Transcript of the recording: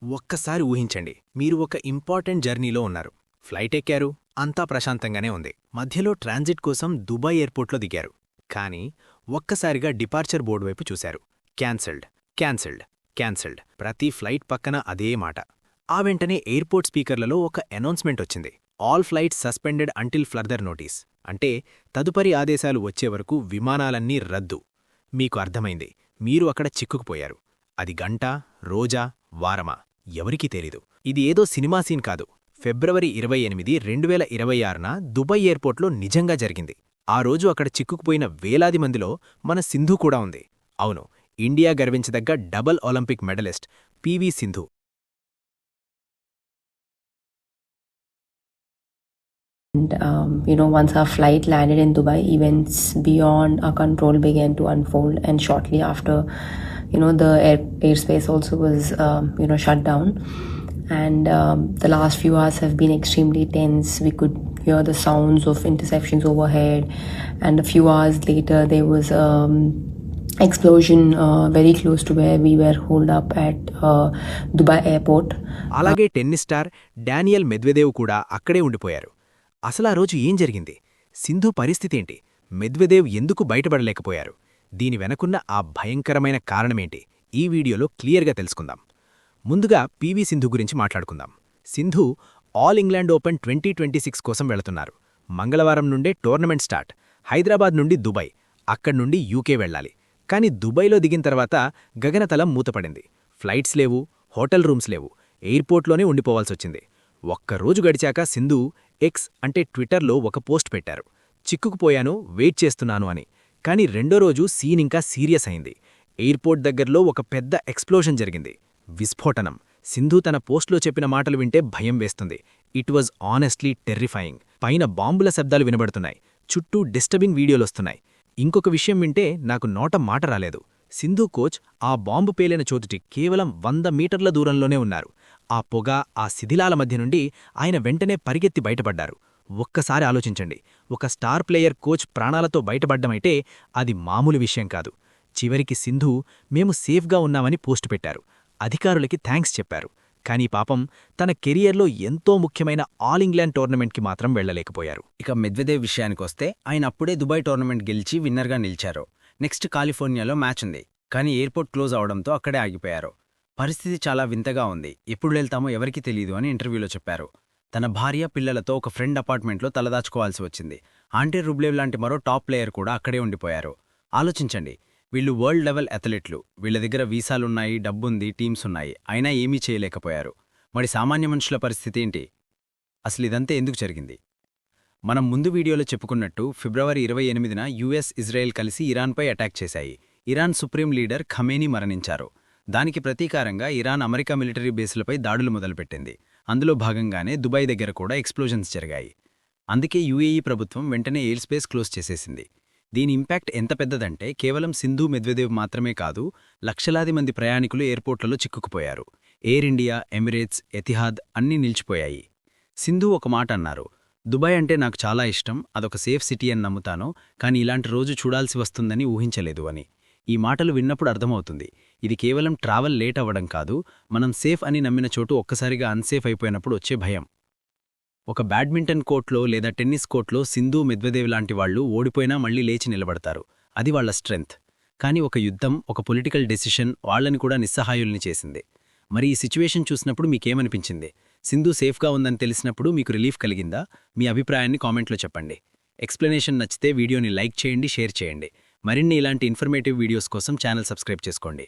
ఒక్కసారి ఊహించండి, మీరు ఒక ఇంపార్టెంట్ జర్నీలో ఉన్నారు. ఫ్లైట్ ఎక్కారు, అంతా ప్రశాంతంగానే ఉంది. మధ్యలో ట్రాన్సిట్ కోసం దుబాయ్ ఎయిర్పోర్ట్లో దిగారు. కానీ ఒక్కసారిగా డిపార్చర్ బోర్డు వైపు చూశారు. Cancelled, cancelled, cancelled. ప్రతి ఫ్లైట్ పక్కన అదే మాట. ఆ వెంటనే ఎయిర్పోర్ట్ స్పీకర్లలో ఒక అనౌన్స్మెంట్ వచ్చింది. All flights suspended until further notice. అంటే తదుపరి ఆదేశాలు వచ్చేవరకు విమానాలన్నీ రద్దు. మీకు అర్థమైంది, మీరు అక్కడ చిక్కుకుపోయారు. అది గంటా, రోజా, వారమా ఎవరికీ తెలీదు. ఇది ఏదో సినిమా సీన్ కాదు. ఫిబ్రవరి 28, 2026న దుబాయ్ ఎయిర్పోర్ట్లో నిజంగా జరిగింది. ఆ రోజు అక్కడ చిక్కుకుపోయిన వేలాది మందిలో మన సింధు కూడా ఉంది. అవును, ఇండియా గర్వించదగ్గ double Olympic medallist PV Sindhu. Once our flight landed in Dubai, events beyond our control began to unfold, and shortly after, the airspace also was, shut down. And the last few hours have been extremely tense. We could hear the sounds of interceptions overhead, and a few hours later, there was explosion very close to where we were holed up at Dubai airport. అలాగే tennis star Daniel Medvedev కూడా అక్కడే ఉండిపోయారు. అసలా రోజు ఏం జరిగింది? Sindhu పరిస్థితేంటి? Medvedev ఎందుకు బయటపడలేకపోయారు? దీని వెనకున్న ఆ భయంకరమైన కారణమేంటి? ఈ వీడియోలో క్లియర్గా తెలుసుకుందాం. ముందుగా పివి సింధు గురించి మాట్లాడుకుందాం. సింధు ఆల్ ఇంగ్లాండ్ ఓపెన్ 2026 కోసం వెళుతున్నారు. మంగళవారం నుండే టోర్నమెంట్ స్టార్ట్. హైదరాబాద్ నుండి దుబాయ్, అక్కడ్నుండి యూకే వెళ్లాలి. కాని దుబాయ్లో దిగిన తర్వాత గగనతలం మూతపడింది. ఫ్లైట్స్ లేవు, హోటల్ రూమ్స్ లేవు, ఎయిర్పోర్ట్లోనే ఉండిపోవాల్సొచ్చింది. ఒక్కరోజు గడిచాక సింధు ఎక్స్ అంటే ట్విట్టర్లో ఒక పోస్ట్ పెట్టారు. చిక్కుకుపోయాను, వెయిట్ చేస్తున్నాను అని. కాని రెండో రోజు సీన్ ఇంకా సీరియస్ అయింది. ఎయిర్పోర్ట్ దగ్గర్లో ఒక పెద్ద ఎక్స్ప్లోషన్ జరిగింది. విస్ఫోటనం. సింధు తన పోస్ట్లో చెప్పిన మాటలు వింటే భయం వేస్తుంది. It was honestly terrifying. పైన బాంబుల శబ్దాలు వినబడుతున్నాయి, చుట్టూ డిస్టర్బింగ్ వీడియోలొస్తున్నాయి. ఇంకొక విషయం వింటే నాకు నోట మాట రాలేదు. సింధు కోచ్ ఆ బాంబు పేలిన చోటుటి కేవలం 100 మీటర్ల దూరంలోనే ఉన్నారు. ఆ పొగ, ఆ శిథిలాల మధ్య నుండి ఆయన వెంటనే పరిగెత్తి బయటపడ్డారు. ఒక్కసారి ఆలోచించండి, ఒక స్టార్ ప్లేయర్ కోచ్ ప్రాణాలతో బయటపడ్డమైతే అది మామూలు విషయం కాదు. చివరికి సింధు మేము సేఫ్గా ఉన్నామని పోస్టు పెట్టారు. అధికారులకి థ్యాంక్స్ చెప్పారు. కానీ పాపం తన కెరియర్లో ఎంతో ముఖ్యమైన ఆల్ ఇంగ్లాండ్ టోర్నమెంట్కి మాత్రం వెళ్లలేకపోయారు. ఇక మెద్వెదేవ్ విషయానికొస్తే ఆయన అప్పుడే దుబాయ్ టోర్నమెంట్ గెలిచి విన్నర్గా నిలిచారు. నెక్స్ట్ కాలిఫోర్నియాలో మ్యాచ్ ఉంది. కానీ ఎయిర్పోర్ట్ క్లోజ్ అవడంతో అక్కడే ఆగిపోయారు. పరిస్థితి చాలా వింతగా ఉంది, ఎప్పుడు వెళ్తామో ఎవరికీ తెలీదు అని ఇంటర్వ్యూలో చెప్పారు. తన భార్య, పిల్లలతో ఒక ఫ్రెండ్ అపార్ట్మెంట్లో తలదాచుకోవాల్సి వచ్చింది. ఆంటీ రుబ్లేవ్ లాంటి మరో టాప్ ప్లేయర్ కూడా అక్కడే ఉండిపోయారు. ఆలోచించండి, వీళ్ళు వరల్డ్ లెవెల్ అథ్లెట్లు. వీళ్ల దగ్గర వీసాలున్నాయి, డబ్బుంది, టీమ్స్ ఉన్నాయి. అయినా ఏమీ చేయలేకపోయారు. మరి సామాన్య మనుషుల పరిస్థితి ఏంటి? అసలు ఇదంతా ఎందుకు జరిగింది? మనం ముందు వీడియోలో చెప్పుకున్నట్టు ఫిబ్రవరి 28న యుఎస్, ఇజ్రాయెల్ కలిసి ఇరాన్పై అటాక్ చేశాయి. ఇరాన్ సుప్రీం లీడర్ ఖమేనీ మరణించారు. దానికి ప్రతీకారంగా ఇరాన్ అమెరికా మిలిటరీ బేసులపై దాడులు మొదలుపెట్టింది. అందులో భాగంగానే దుబాయ్ దగ్గర కూడా ఎక్స్ప్లోజన్స్ జరిగాయి. అందుకే యుఏఈ ప్రభుత్వం వెంటనే ఎయిర్ స్పేస్ క్లోజ్ చేసేసింది. దీని ఇంపాక్ట్ ఎంత పెద్దదంటే కేవలం సింధు, మెద్వెదేవ్ మాత్రమే కాదు, లక్షలాది మంది ప్రయాణికులు ఎయిర్పోర్ట్లలో చిక్కుకుపోయారు. ఎయిర్ ఇండియా, ఎమిరేట్స్, ఎతిహాద్ అన్నీ నిలిచిపోయాయి. సింధు ఒక మాట అన్నారు, దుబాయ్ అంటే నాకు చాలా ఇష్టం, అదొక సేఫ్ సిటీ అని నమ్ముతాను, కానీ ఇలాంటి రోజు చూడాల్సి వస్తుందని ఊహించలేదు అని. ఈ మాటలు విన్నప్పుడు అర్థమవుతుంది, ఇది కేవలం ట్రావెల్ లేట్ అవ్వడం కాదు, మనం సేఫ్ అని నమ్మిన చోటు ఒక్కసారిగా అన్సేఫ్ అయిపోయినప్పుడు వచ్చే భయం. ఒక బ్యాడ్మింటన్ కోర్ట్లో లేదా టెన్నిస్ కోర్ట్లో సింధు, మెద్వెదేవ్ లాంటి వాళ్లు ఓడిపోయినా మళ్లీ లేచి నిలబడతారు. అది వాళ్ల స్ట్రెంగ్త్. కానీ ఒక యుద్ధం, ఒక పొలిటికల్ డెసిషన్ వాళ్లని కూడా నిస్సహాయుల్ని చేసింది. మరి ఈ సిచ్యువేషన్ చూసినప్పుడు మీకేమనిపించింది? సింధు సేఫ్గా ఉందని తెలిసినప్పుడు మీకు రిలీఫ్ కలిగిందా? మీ అభిప్రాయాన్ని కామెంట్లో చెప్పండి. ఎక్స్ప్లెనేషన్ నచ్చితే వీడియోని లైక్ చేయండి, షేర్ చేయండి. మరిన్ని ఇలాంటి ఇన్ఫర్మేటివ్ వీడియోస్ కోసం ఛానల్ సబ్స్క్రైబ్ చేసుకోండి.